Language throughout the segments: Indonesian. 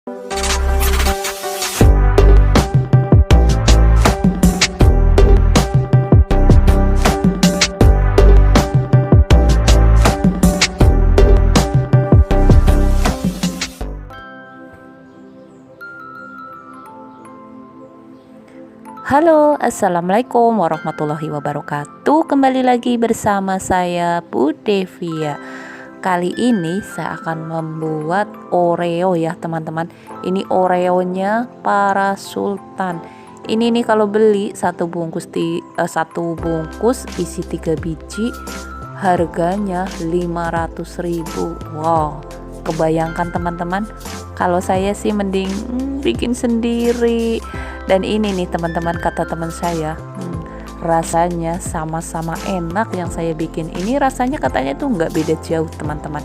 Halo, assalamualaikum warahmatullahi wabarakatuh. Kembali lagi bersama saya Bu Devia. Kali ini saya akan membuat Oreo ya teman-teman. Ini Oreonya para sultan. Ini nih kalau beli satu bungkus isi 3 biji, harganya 500.000. Wow, kebayangkan teman-teman. Kalau saya sih mending bikin sendiri. Dan ini nih teman-teman, kata teman saya, rasanya sama-sama enak yang saya bikin. Ini rasanya katanya tuh nggak beda jauh teman-teman.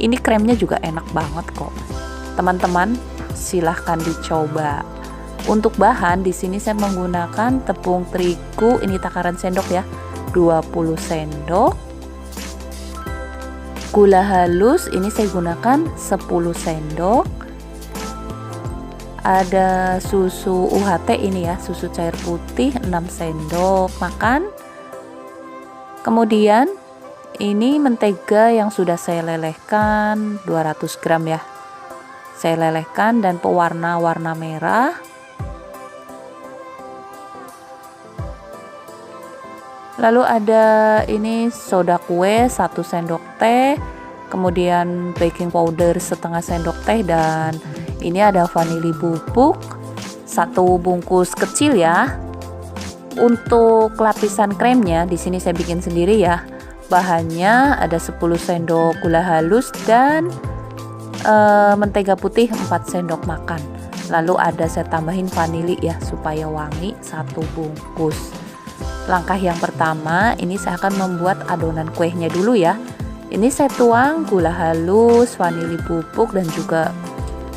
Ini kremnya juga enak banget kok. Teman-teman silahkan dicoba. Untuk bahan di sini saya menggunakan tepung terigu, ini takaran sendok ya, 20 sendok. Gula halus ini saya gunakan 10 sendok. Ada susu UHT ini ya, susu cair putih 6 sendok makan. Kemudian ini mentega yang sudah saya lelehkan 200 gram ya. Saya lelehkan dan pewarna warna merah. Lalu ada ini soda kue 1 sendok teh. Kemudian baking powder setengah sendok teh, dan ini ada vanili bubuk 1 bungkus kecil ya. Untuk lapisan kremnya di sini saya bikin sendiri ya. Bahannya ada 10 sendok gula halus dan mentega putih 4 sendok makan. Lalu ada saya tambahin vanili ya supaya wangi 1 bungkus. Langkah yang pertama, ini saya akan membuat adonan kuehnya dulu ya. Ini saya tuang gula halus, vanili bubuk, dan juga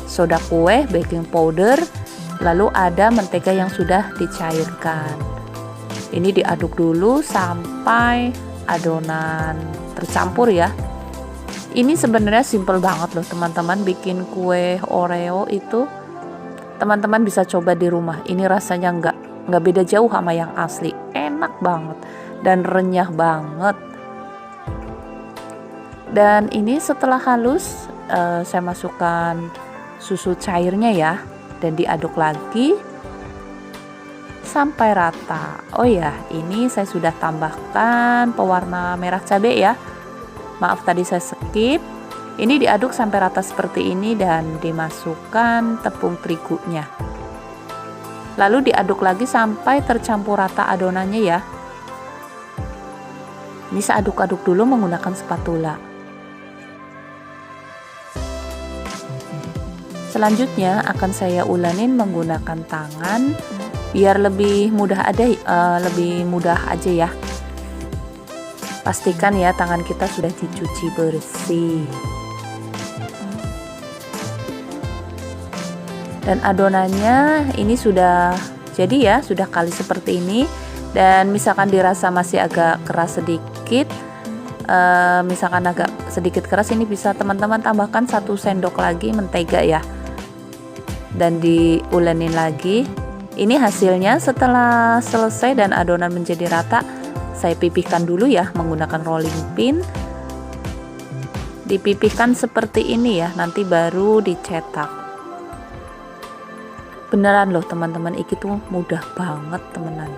soda kue, baking powder. Lalu ada mentega yang sudah dicairkan. Ini diaduk dulu sampai adonan tercampur ya. Ini sebenarnya simple banget loh teman-teman, bikin kue Oreo itu. Teman-teman bisa coba di rumah. Ini rasanya nggak beda jauh sama yang asli. Enak banget dan renyah banget. Dan ini setelah halus, saya masukkan susu cairnya ya, dan diaduk lagi sampai rata. Oh ya, ini saya sudah tambahkan pewarna merah cabai ya. Maaf tadi saya skip. Ini diaduk sampai rata seperti ini dan dimasukkan tepung terigunya. Lalu diaduk lagi sampai tercampur rata adonannya ya. Ini saya aduk-aduk dulu menggunakan spatula. Selanjutnya akan saya ulanin menggunakan tangan biar lebih mudah aja ya. Pastikan ya tangan kita sudah dicuci bersih. Dan adonannya ini sudah jadi ya, sudah kali seperti ini. Dan misalkan dirasa masih agak keras sedikit, misalkan agak sedikit keras, ini bisa teman-teman tambahkan 1 sendok lagi mentega ya. Dan diulenin lagi. Ini hasilnya setelah selesai dan adonan menjadi rata. Saya pipihkan dulu ya menggunakan rolling pin. Dipipihkan seperti ini ya, nanti baru dicetak. Beneran loh teman-teman, ini tuh mudah banget temenan.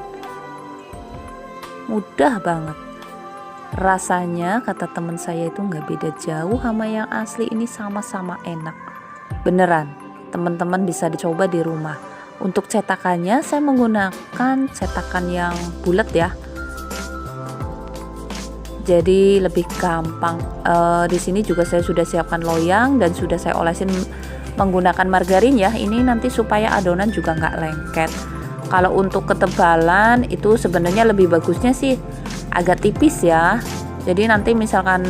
Mudah banget. Rasanya kata teman saya itu nggak beda jauh sama yang asli, ini sama-sama enak. Beneran. Teman-teman bisa dicoba di rumah. Untuk cetakannya saya menggunakan cetakan yang bulat ya. Jadi lebih gampang. Di sini juga saya sudah siapkan loyang dan sudah saya olesin menggunakan margarin ya. Ini nanti supaya adonan juga nggak lengket. Kalau untuk ketebalan itu sebenarnya lebih bagusnya sih agak tipis ya. Jadi nanti misalkan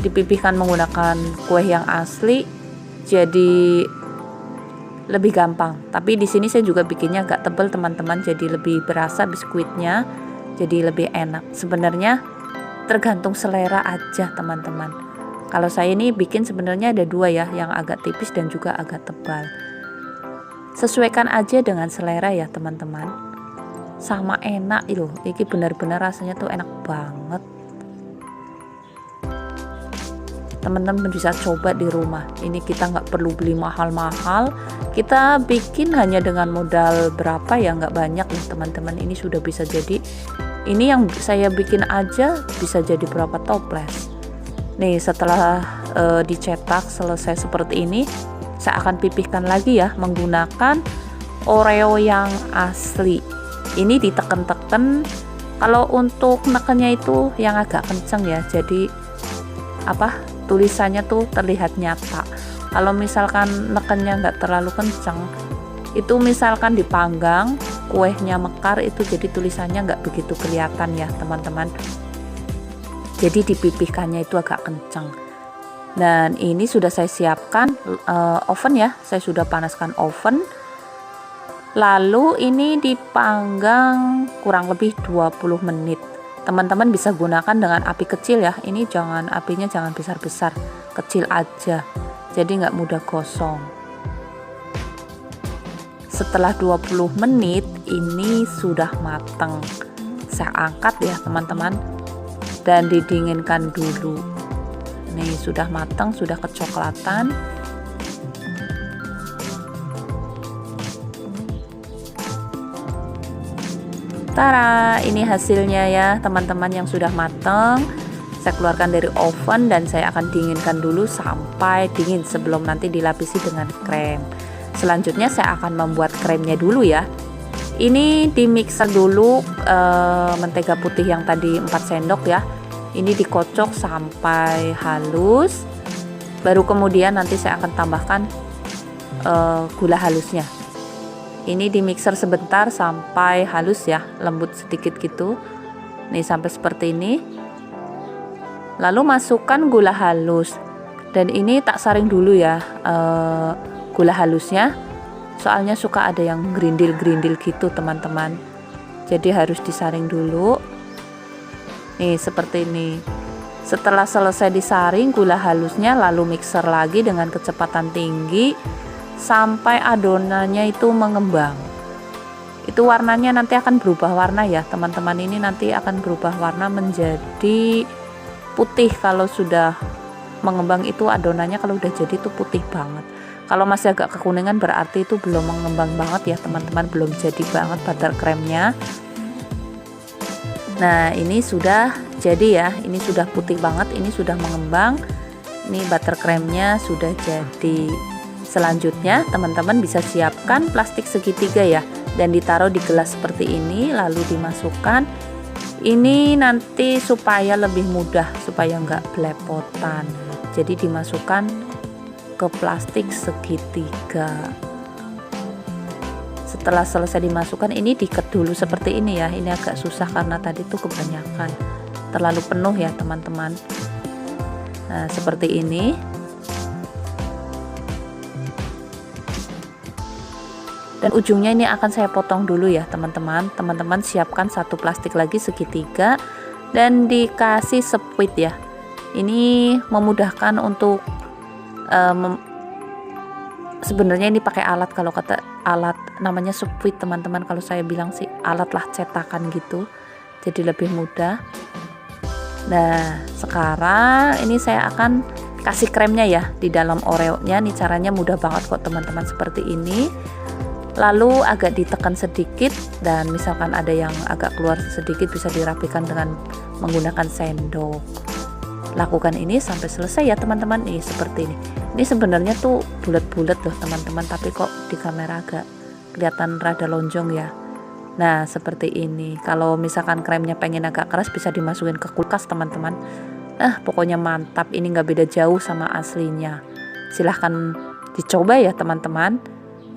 dipipihkan menggunakan kue yang asli, jadi lebih gampang. Tapi di sini saya juga bikinnya agak tebal teman-teman, jadi lebih berasa biskuitnya, jadi lebih enak. Sebenarnya tergantung selera aja teman-teman. Kalau saya ini bikin sebenarnya ada 2 ya, yang agak tipis dan juga agak tebal. Sesuaikan aja dengan selera ya teman-teman. Sama enak loh, ini benar-benar rasanya tuh enak banget. Teman-teman bisa coba di rumah. Ini kita nggak perlu beli mahal-mahal, kita bikin hanya dengan modal berapa ya, nggak banyak nih teman-teman. Ini sudah bisa jadi, ini yang saya bikin aja bisa jadi berapa toples nih. Setelah dicetak selesai seperti ini, saya akan pipihkan lagi ya menggunakan Oreo yang asli. Ini diteken-teken, kalau untuk nekennya itu yang agak kenceng ya, jadi tulisannya tuh terlihat nyata. Kalau misalkan nekennya nggak terlalu kenceng, itu misalkan dipanggang kuenya mekar, itu jadi tulisannya nggak begitu kelihatan ya teman-teman. Jadi dipipihkannya itu agak kenceng. Dan ini sudah saya siapkan oven ya, saya sudah panaskan oven. Lalu ini dipanggang kurang lebih 20 menit. Teman-teman bisa gunakan dengan api kecil ya. Ini apinya jangan besar-besar, kecil aja. Jadi nggak mudah gosong. Setelah 20 menit ini sudah matang. Saya angkat ya teman-teman dan didinginkan dulu. Nih sudah matang, sudah kecoklatan. Tara, ini hasilnya ya teman-teman yang sudah matang. Saya keluarkan dari oven dan saya akan dinginkan dulu sampai dingin sebelum nanti dilapisi dengan krem. Selanjutnya saya akan membuat kremnya dulu ya. Ini di mixer dulu mentega putih yang tadi 4 sendok ya. Ini dikocok sampai halus. Baru kemudian nanti saya akan tambahkan gula halusnya. Ini di mixer sebentar sampai halus ya, lembut sedikit gitu. Nih sampai seperti ini. Lalu masukkan gula halus. Dan ini tak saring dulu ya gula halusnya. Soalnya suka ada yang gerindil-gerindil gitu teman-teman. Jadi harus disaring dulu. Nih seperti ini. Setelah selesai disaring gula halusnya, lalu mixer lagi dengan kecepatan tinggi sampai adonannya itu mengembang. Itu warnanya nanti akan berubah warna ya teman-teman. Ini nanti akan berubah warna menjadi putih. Kalau sudah mengembang itu adonannya, kalau udah jadi itu putih banget. Kalau masih agak kekuningan berarti itu belum mengembang banget ya teman-teman, belum jadi banget butter kremnya. Nah ini sudah jadi ya, ini sudah putih banget, ini sudah mengembang. Ini butter kremnya sudah jadi. Selanjutnya teman-teman bisa siapkan plastik segitiga ya, dan ditaruh di gelas seperti ini, lalu dimasukkan. Ini nanti supaya lebih mudah, supaya nggak belepotan, jadi dimasukkan ke plastik segitiga. Setelah selesai dimasukkan, ini diikat dulu seperti ini ya. Ini agak susah karena tadi tuh kebanyakan, terlalu penuh ya teman-teman. Nah seperti ini. Dan ujungnya ini akan saya potong dulu ya teman-teman. Teman-teman siapkan satu plastik lagi segitiga dan dikasih sepuit ya. Ini memudahkan untuk sebenarnya ini pakai alat, kalau kata alat namanya sepuit teman-teman. Kalau saya bilang sih alat lah cetakan gitu. Jadi lebih mudah. Nah sekarang ini saya akan kasih kremnya ya di dalam Oreo-nya. Nih caranya mudah banget kok teman-teman, seperti ini. Lalu agak ditekan sedikit, dan misalkan ada yang agak keluar sedikit bisa dirapikan dengan menggunakan sendok. Lakukan ini sampai selesai ya teman-teman. Nih seperti ini. Ini sebenarnya tuh bulat-bulat loh teman-teman, tapi kok di kamera agak kelihatan rada lonjong ya. Nah seperti ini. Kalau misalkan kremnya pengen agak keras bisa dimasukin ke kulkas teman-teman. Pokoknya mantap. Ini nggak beda jauh sama aslinya. Silahkan dicoba ya teman-teman.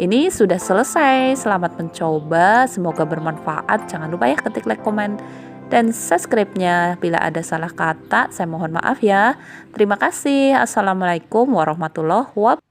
Ini sudah selesai. Selamat mencoba, semoga bermanfaat. Jangan lupa ya ketik like, komen, dan subscribe-nya. Bila ada salah kata, saya mohon maaf ya. Terima kasih. Assalamualaikum warahmatullahi wabarakatuh.